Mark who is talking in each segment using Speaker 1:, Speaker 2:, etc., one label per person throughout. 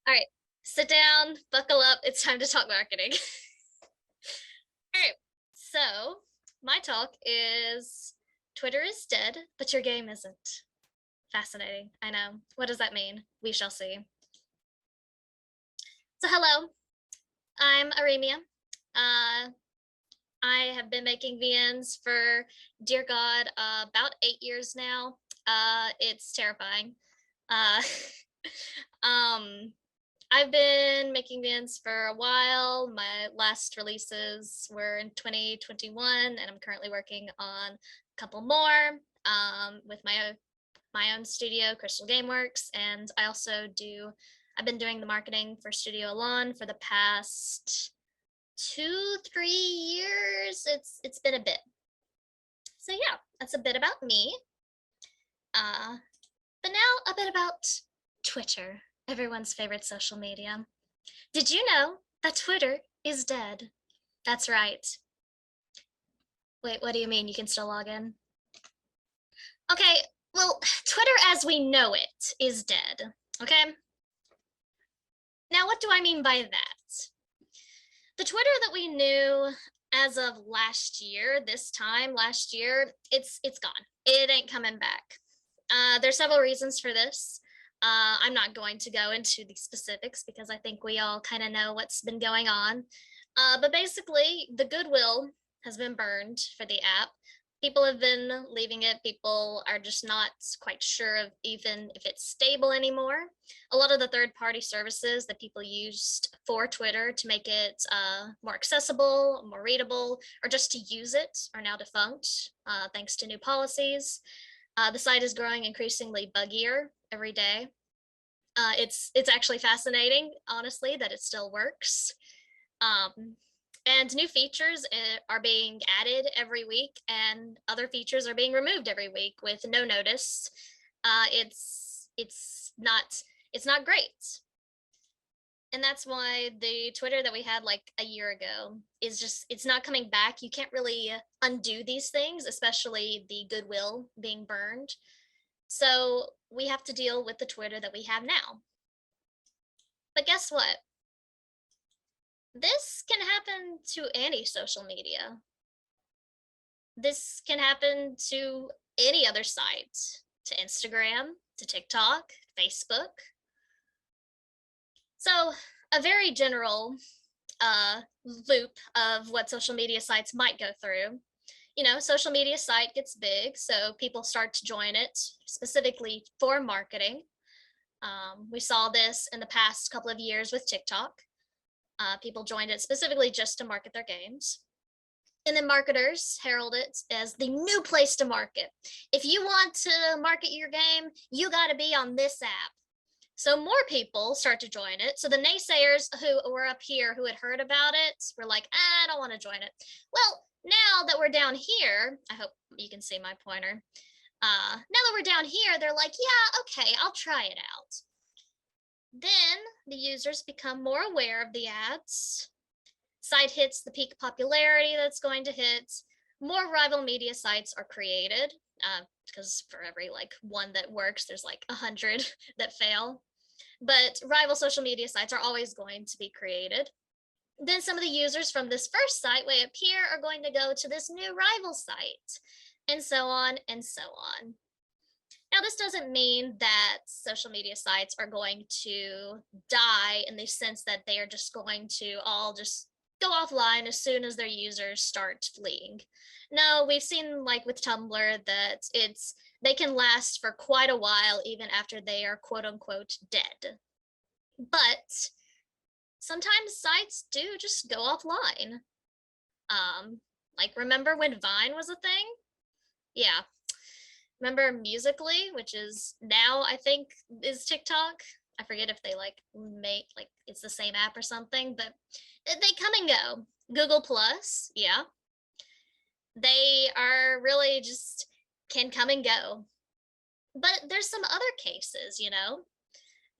Speaker 1: All right, sit down, buckle up. It's time to talk marketing. All right, so my talk is Twitter is dead, but your game isn't. Fascinating. I know. What does that mean? We shall see. So, hello, I'm Arimia. Uh, I have been making VNs for, dear God, about 8 years now. It's terrifying. Uh, um, I've been making VNs for a while. My last releases were in 2021, and I'm currently working on a couple more with my own studio, Crystal Gameworks, and I've been doing the marketing for Studio Alon for the past 2-3 years. It's been a bit. So yeah, that's a bit about me. But now a bit about Twitter, everyone's favorite social media. Did you know that Twitter is dead? That's right. Wait, what do you mean you can still log in? Okay, well, Twitter as we know it is dead, okay? Now, what do I mean by that? The Twitter that we knew as of last year, it's gone. It ain't coming back. There's several reasons for this. I'm not going to go into the specifics because I think we all kind of know what's been going on. But basically, the goodwill has been burned for the app. People have been leaving it. People are just not quite sure of even if it's stable anymore. A lot of the third-party services that people used for Twitter to make it more accessible, more readable, or just to use it are now defunct thanks to new policies. The site is growing increasingly buggier every day. It's actually fascinating, honestly, that it still works. And new features are being added every week, and other features are being removed every week with no notice. It's not great. And that's why the Twitter that we had like a year ago it's not coming back. You can't really undo these things, especially the goodwill being burned. So we have to deal with the Twitter that we have now. But guess what? This can happen to any social media. This can happen to any other site, to Instagram, to TikTok, Facebook. So a very general loop of what social media sites might go through. You know, social media site gets big, so people start to join it specifically for marketing. We saw this in the past couple of years with TikTok. People joined it specifically just to market their games. And then marketers herald it as the new place to market. If you want to market your game, you got to be on this app. So more people start to join it. So the naysayers who were up here who had heard about it were like, I don't want to join it. Well, now that we're down here, I hope you can see my pointer. Now that we're down here, they're like, yeah, okay, I'll try it out. Then the users become more aware of the ads. Site hits the peak popularity that's going to hit. More rival media sites are created because for every like one that works, there's like 100 that fail. But rival social media sites are always going to be created. Then some of the users from this first site way up here are going to go to this new rival site, and so on and so on. Now, this doesn't mean that social media sites are going to die in the sense that they are just going to all just go offline as soon as their users start fleeing. No, we've seen like with Tumblr that they can last for quite a while even after they are quote unquote dead. But sometimes sites do just go offline. Like remember when Vine was a thing? Yeah. Remember Musically, which is now I think is TikTok. I forget if they like make like it's the same app or something, but they come and go. Google Plus, yeah. They are really just can come and go. But there's some other cases, you know.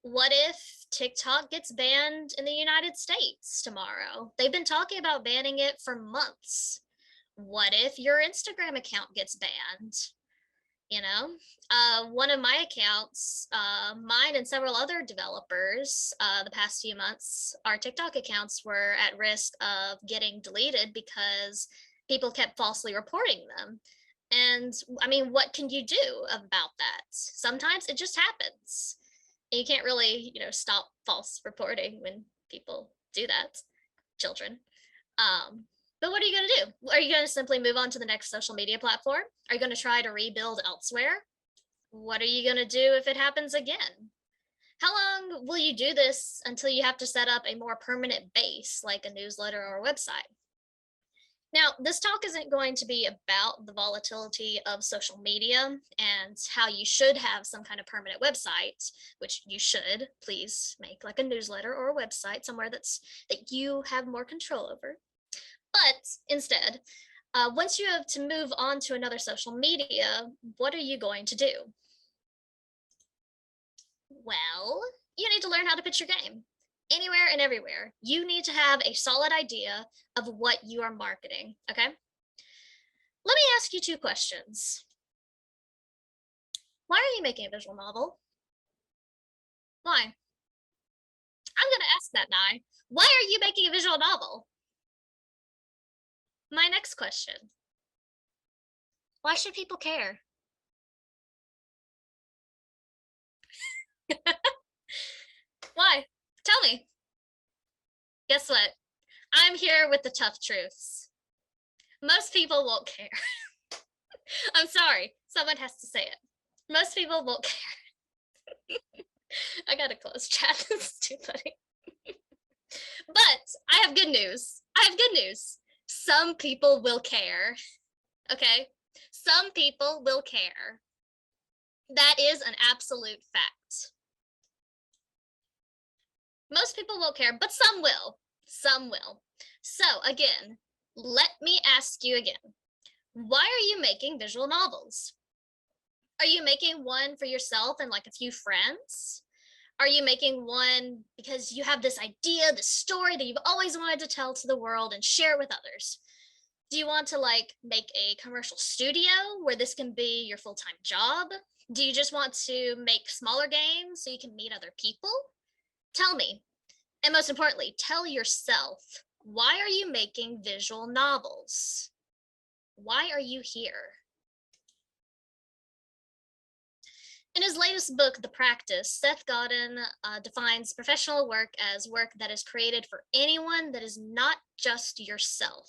Speaker 1: What if TikTok gets banned in the United States tomorrow? They've been talking about banning it for months. What if your Instagram account gets banned? you know. One of my accounts, mine and several other developers, the past few months, our TikTok accounts were at risk of getting deleted because people kept falsely reporting them. And I mean, what can you do about that? Sometimes it just happens. And you can't really, stop false reporting when people do that, children. But what are you going to do? Are you going to simply move on to the next social media platform? Are you going to try to rebuild elsewhere? What are you going to do if it happens again? How long will you do this until you have to set up a more permanent base like a newsletter or a website? Now, this talk isn't going to be about the volatility of social media and how you should have some kind of permanent website, which you should. Please make like a newsletter or a website somewhere that you have more control over. But instead, once you have to move on to another social media, what are you going to do? Well, you need to learn how to pitch your game. Anywhere and everywhere, you need to have a solid idea of what you are marketing, okay? Let me ask you two questions. Why are you making a visual novel? Why? I'm going to ask that now. Why are you making a visual novel? My next question. Why should people care? Why? Tell me. Guess what? I'm here with the tough truths. Most people won't care. I'm sorry. Someone has to say it. Most people won't care. I gotta close chat. This is too funny. But I have good news. Some people will care. Okay? Some people will care. That is an absolute fact. Most people won't care, but some will. Some will. So again, let me ask you again. Why are you making visual novels? Are you making one for yourself and like a few friends? Are you making one because you have this idea, this story that you've always wanted to tell to the world and share with others? Do you want to like make a commercial studio where this can be your full-time job? Do you just want to make smaller games so you can meet other people? Tell me, and most importantly, tell yourself, why are you making visual novels? Why are you here? In his latest book, The Practice, Seth Godin defines professional work as work that is created for anyone that is not just yourself.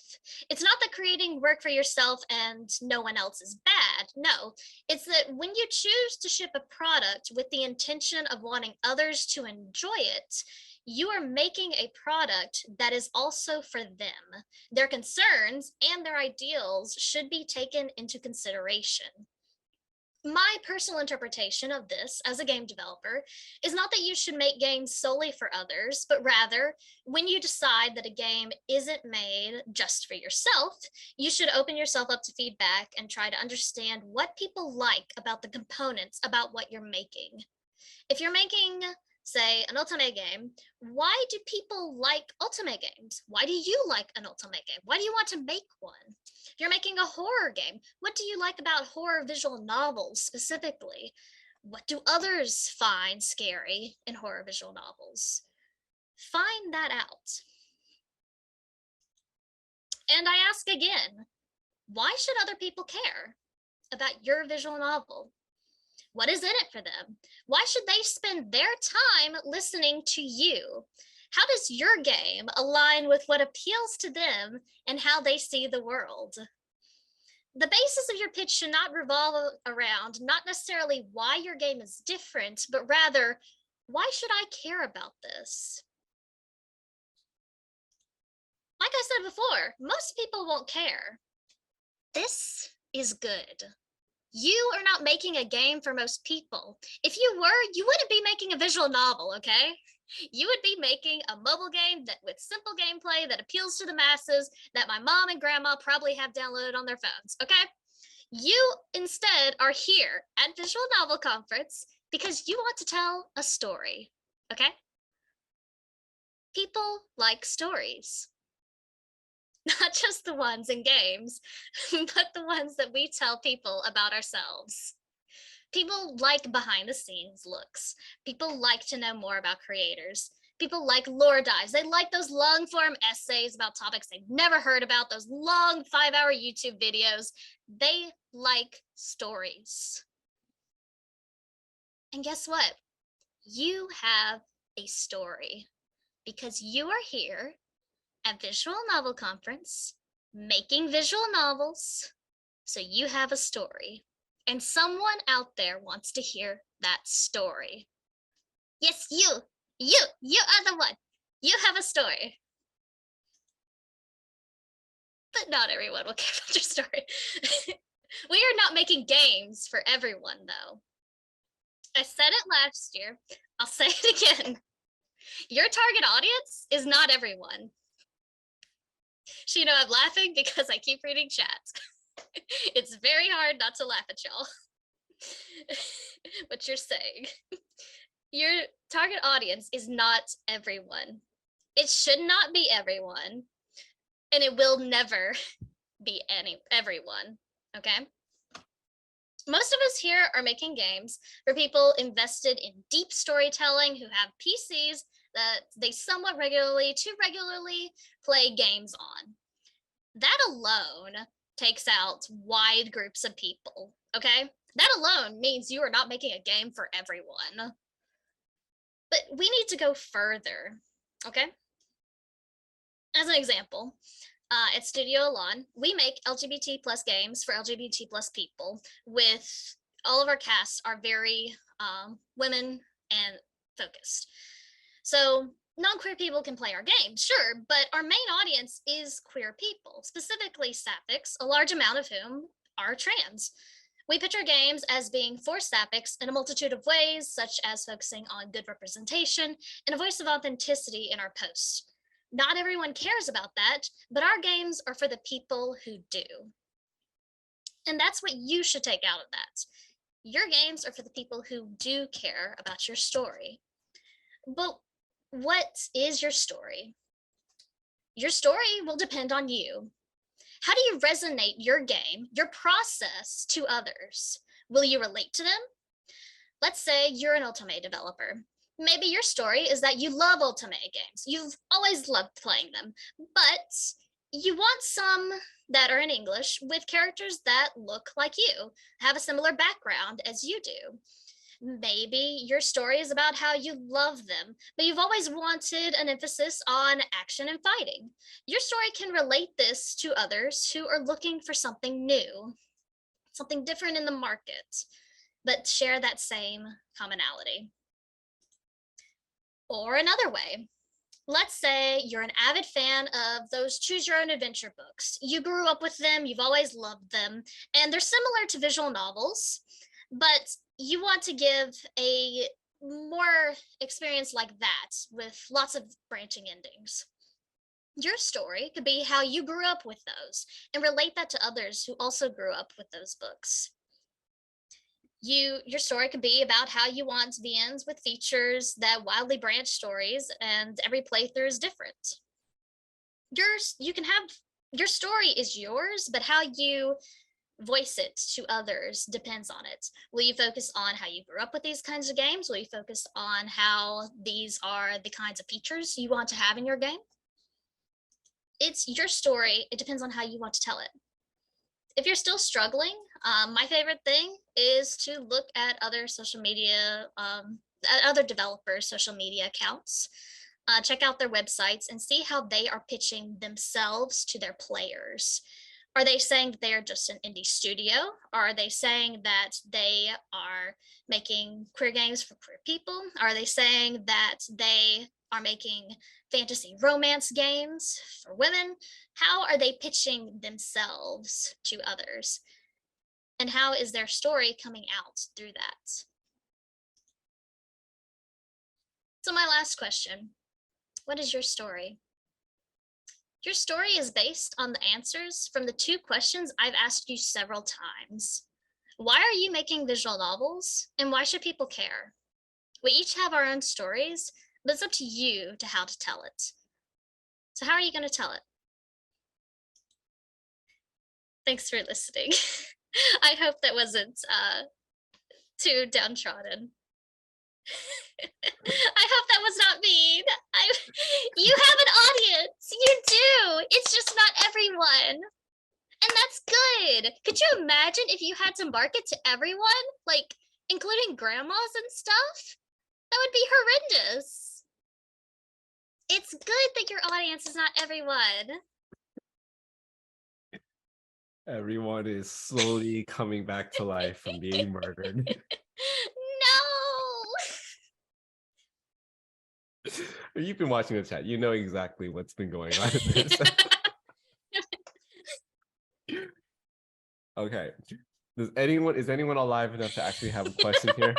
Speaker 1: It's not that creating work for yourself and no one else is bad. No, it's that when you choose to ship a product with the intention of wanting others to enjoy it, you are making a product that is also for them. Their concerns and their ideals should be taken into consideration. My personal interpretation of this as a game developer is not that you should make games solely for others, but rather when you decide that a game isn't made just for yourself, you should open yourself up to feedback and try to understand what people like about the components about what you're making. If you're making, say, an Ultimate game, why do people like Ultimate games? Why do you like an Ultimate game? Why do you want to make one? If you're making a horror game, what do you like about horror visual novels specifically? What do others find scary in horror visual novels? Find that out. And I ask again, why should other people care about your visual novel? What is in it for them? Why should they spend their time listening to you? How does your game align with what appeals to them and how they see the world? The basis of your pitch should not revolve around not necessarily why your game is different, but rather, why should I care about this? Like I said before, most people won't care. This is good. You are not making a game for most people. If you were, you wouldn't be making a visual novel, okay? You would be making a mobile game that with simple gameplay that appeals to the masses that my mom and grandma probably have downloaded on their phones, okay? You instead are here at Visual Novel Conference because you want to tell a story, okay? People like stories. Not just the ones in games, but the ones that we tell people about ourselves. People like behind the scenes looks. People like to know more about creators. People like lore dives. They like those long form essays about topics they've never heard about, those long 5-hour YouTube videos. They like stories. And guess what? You have a story because you are here at Visual Novel Conference making visual novels. So you have a story. And someone out there wants to hear that story. Yes, you are the one. You have a story. But not everyone will care about your story. We are not making games for everyone, though. I said it last year. I'll say it again. Your target audience is not everyone. So, I'm laughing because I keep reading chat. It's very hard not to laugh at y'all. What you're saying. Your target audience is not everyone. It should not be everyone, and it will never be everyone, okay? Most of us here are making games for people invested in deep storytelling who have PCs that they somewhat regularly play games on. That alone takes out wide groups of people, okay? That alone means you are not making a game for everyone. But we need to go further, okay? As an example, at Studio Elan, we make LGBT plus games for LGBT plus people with all of our casts are very women and focused. So non-queer people can play our games, sure, but our main audience is queer people, specifically sapphics, a large amount of whom are trans. We pitch our games as being for sapphics in a multitude of ways, such as focusing on good representation and a voice of authenticity in our posts. Not everyone cares about that, but our games are for the people who do. And that's what you should take out of that. Your games are for the people who do care about your story. But what is your story? Your story will depend on you. How do you resonate your game, your process to others? Will you relate to them? Let's say you're an Ultimate developer. Maybe your story is that you love Ultimate games. You've always loved playing them, but you want some that are in English with characters that look like you, have a similar background as you do. Maybe your story is about how you love them, but you've always wanted an emphasis on action and fighting. Your story can relate this to others who are looking for something new, something different in the market, but share that same commonality. Or another way, let's say you're an avid fan of those choose your own adventure books. You grew up with them, you've always loved them, and they're similar to visual novels, but you want to give a more experience like that with lots of branching endings. Your story could be how you grew up with those and relate that to others who also grew up with those books. Your story could be about how you want VNs with features that wildly branch stories, and every playthrough is different. Your story is yours, but how you voice it to others depends on it. Will you focus on how you grew up with these kinds of games? Will you focus on how these are the kinds of features you want to have in your game? It's your story. It depends on how you want to tell it. If you're still struggling, my favorite thing is to look at other social media, other developers' social media accounts, check out their websites and see how they are pitching themselves to their players. Are they saying that they're just an indie studio? Or are they saying that they are making queer games for queer people? Are they saying that they are making fantasy romance games for women? How are they pitching themselves to others? And how is their story coming out through that? So my last question, what is your story? Your story is based on the answers from the 2 questions I've asked you several times. Why are you making visual novels, and why should people care? We each have our own stories, but it's up to you to how to tell it. So how are you going to tell it? Thanks for listening. I hope that wasn't too downtrodden. I hope that was not mean. You have an audience. You do. It's just not everyone. And that's good. Could you imagine if you had to market to everyone, like including grandmas and stuff? That would be horrendous. It's good that your audience is not everyone.
Speaker 2: Everyone is slowly coming back to life from being murdered.
Speaker 1: No.
Speaker 2: You've been watching the chat. You know exactly what's been going on in this. Okay. Is anyone alive enough to actually have a question here?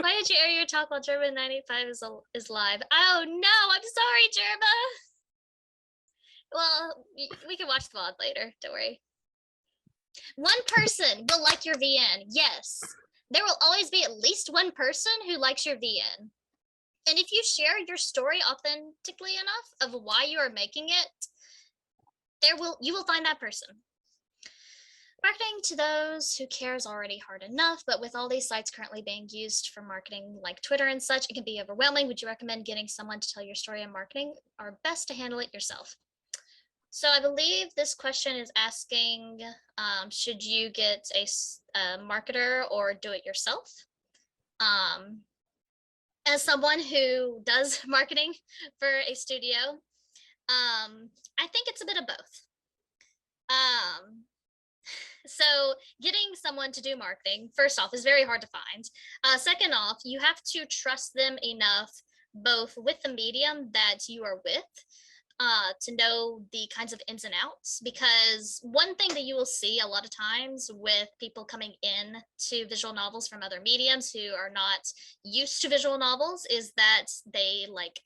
Speaker 1: Why did you air your talk while German 95 is live? Oh no, I'm sorry, Germa. Well, we can watch the VOD later. Don't worry. One person will like your VN. Yes. There will always be at least one person who likes your VN. And if you share your story authentically enough of why you are making it, you will find that person. Marketing to those who care is already hard enough, but with all these sites currently being used for marketing like Twitter and such, it can be overwhelming. Would you recommend getting someone to tell your story in marketing, or best to handle it yourself? So I believe this question is asking, should you get a marketer or do it yourself? As someone who does marketing for a studio, I think it's a bit of both. So getting someone to do marketing, first off, is very hard to find. Second off, you have to trust them enough, both with the medium that you are with, to know the kinds of ins and outs. Because one thing that you will see a lot of times with people coming in to visual novels from other mediums who are not used to visual novels is that they like,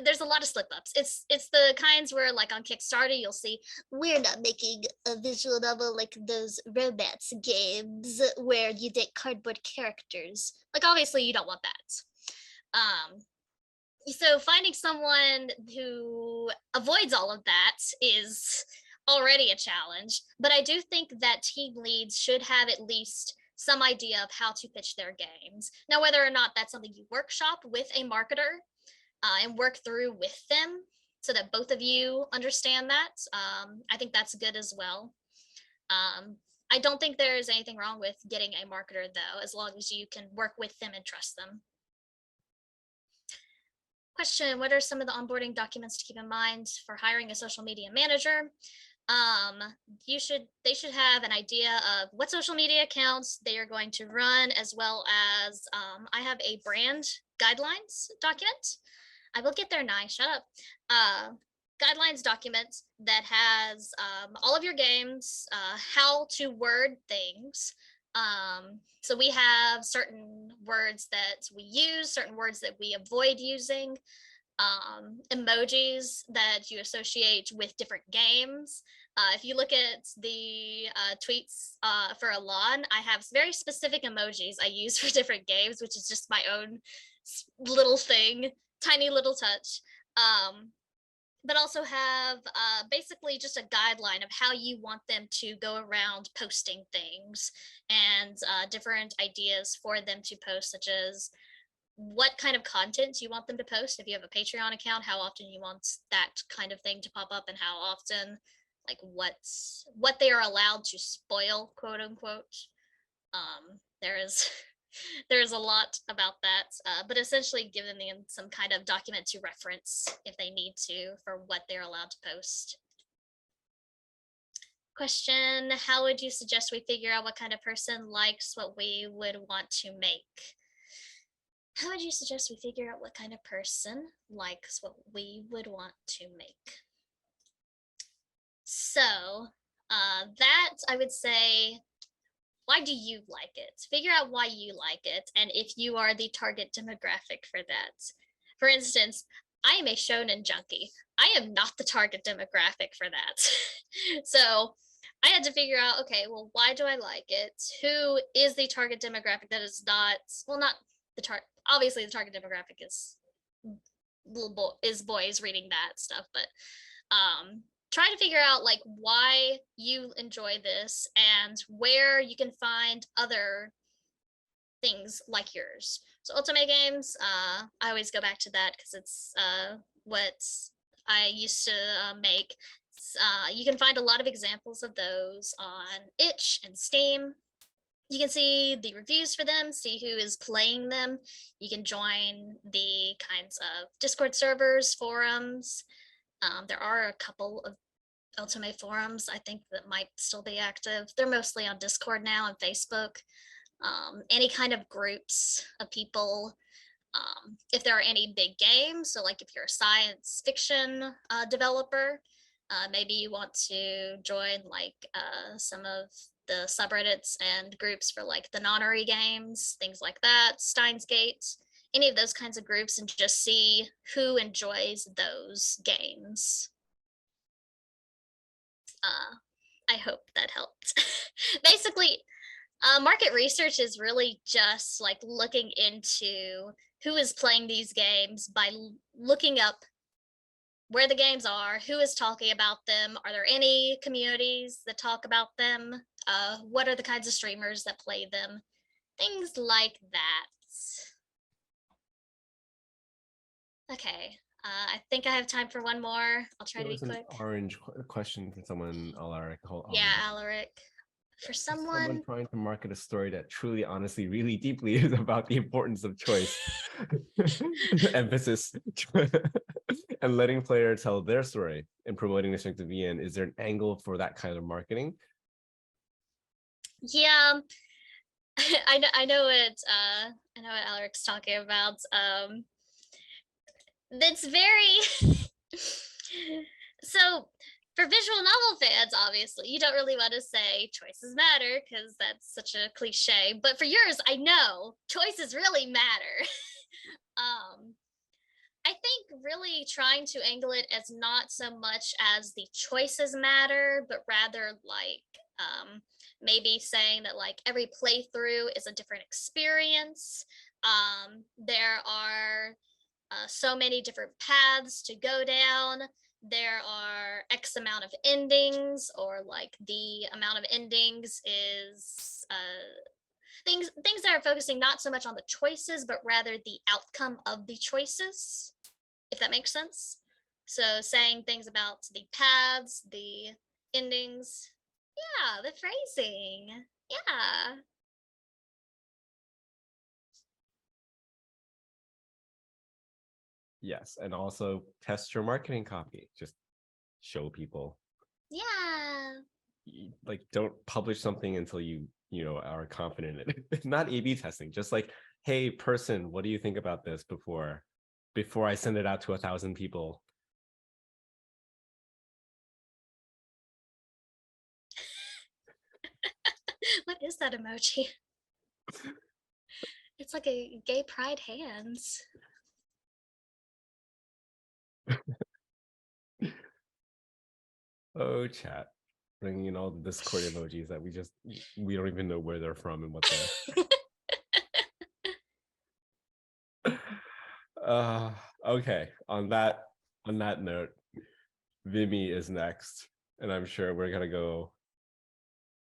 Speaker 1: there's a lot of slip ups. It's the kinds where, like on Kickstarter, you'll see, we're not making a visual novel like those romance games where you date cardboard characters. Like, obviously you don't want that. So finding someone who avoids all of that is already a challenge, but I do think that team leads should have at least some idea of how to pitch their games. Now, whether or not that's something you workshop with a marketer and work through with them so that both of you understand that, I think that's good as well. I don't think there's anything wrong with getting a marketer, though, as long as you can work with them and trust them. Question, what are some of the onboarding documents to keep in mind for hiring a social media manager? They should have an idea of what social media accounts they are going to run, as well as I have a brand guidelines document. I will get there, Nye, shut up. Guidelines document that has all of your games, how to word things. So we have certain words that we use, certain words that we avoid using, emojis that you associate with different games. If you look at the tweets for Alon, I have very specific emojis I use for different games, which is just my own little thing, tiny little touch. But also have basically just a guideline of how you want them to go around posting things, and different ideas for them to post, such as what kind of content you want them to post. If you have a Patreon account, how often you want that kind of thing to pop up, and how often, like what they are allowed to spoil, quote unquote. There's a lot about that, but essentially giving them some kind of document to reference if they need to for what they're allowed to post. Question, how would you suggest we figure out what kind of person likes what we would want to make? How would you suggest we figure out what kind of person likes what we would want to make? So that, I would say, why do you like it? Figure out why you like it, and if you are the target demographic for that. For instance, I am a shonen junkie. I am not the target demographic for that. So I had to figure out, okay, well, why do I like it? Who is the target demographic that is not, well, not the target, obviously the target demographic is boys reading that stuff, but try to figure out like why you enjoy this and where you can find other things like yours. So Ultimate games, I always go back to that because it's what I used to make. You can find a lot of examples of those on Itch and Steam. You can see the reviews for them, see who is playing them. You can join the kinds of Discord servers, forums. There are a couple of Ultimate forums I think that might still be active. They're mostly on Discord now and Facebook. Any kind of groups of people. If there are any big games, so like if you're a science fiction developer, maybe you want to join like some of the subreddits and groups for like the nonary games, things like that, Steins Gate, any of those kinds of groups, and just see who enjoys those games. I hope that helped. Basically, market research is really just like looking into who is playing these games by looking up where the games are, who is talking about them, are there any communities that talk about them, what are the kinds of streamers that play them, things like that. Okay, I think I have time for one more. I'll try
Speaker 2: There
Speaker 1: to be
Speaker 2: was an
Speaker 1: quick.
Speaker 2: orange question from someone, Alaric. Hold on.
Speaker 1: Yeah, Alaric. For
Speaker 2: Someone
Speaker 1: someone,
Speaker 2: trying to market a story that truly, honestly, really deeply is about the importance of choice, emphasis, and letting players tell their story and promoting the strength of VN. Is there an angle for that kind of marketing?
Speaker 1: yeah, I know what Alaric's talking about. That's very so for visual novel fans, obviously, you don't really want to say choices matter because that's such a cliche. But for yours, I know choices really matter. I think really trying to angle it as not so much as the choices matter, but rather like maybe saying that like every playthrough is a different experience. There are so many different paths to go down. There are X amount of endings, or like the amount of endings is things that are focusing not so much on the choices, but rather the outcome of the choices, if that makes sense. So saying things about the paths, the endings. Yeah, the phrasing. Yeah.
Speaker 2: Yes, and also test your marketing copy. Just show people.
Speaker 1: Yeah.
Speaker 2: Like, don't publish something until you are confident in it. Not A/B testing. Just like, hey, person, what do you think about this before I send it out to 1,000 people?
Speaker 1: What is that emoji? It's like a gay pride hands.
Speaker 2: Oh, chat. Bringing in all the Discord emojis that we don't even know where they're from and what they're. Okay. On that note, Vimy is next, and I'm sure we're gonna go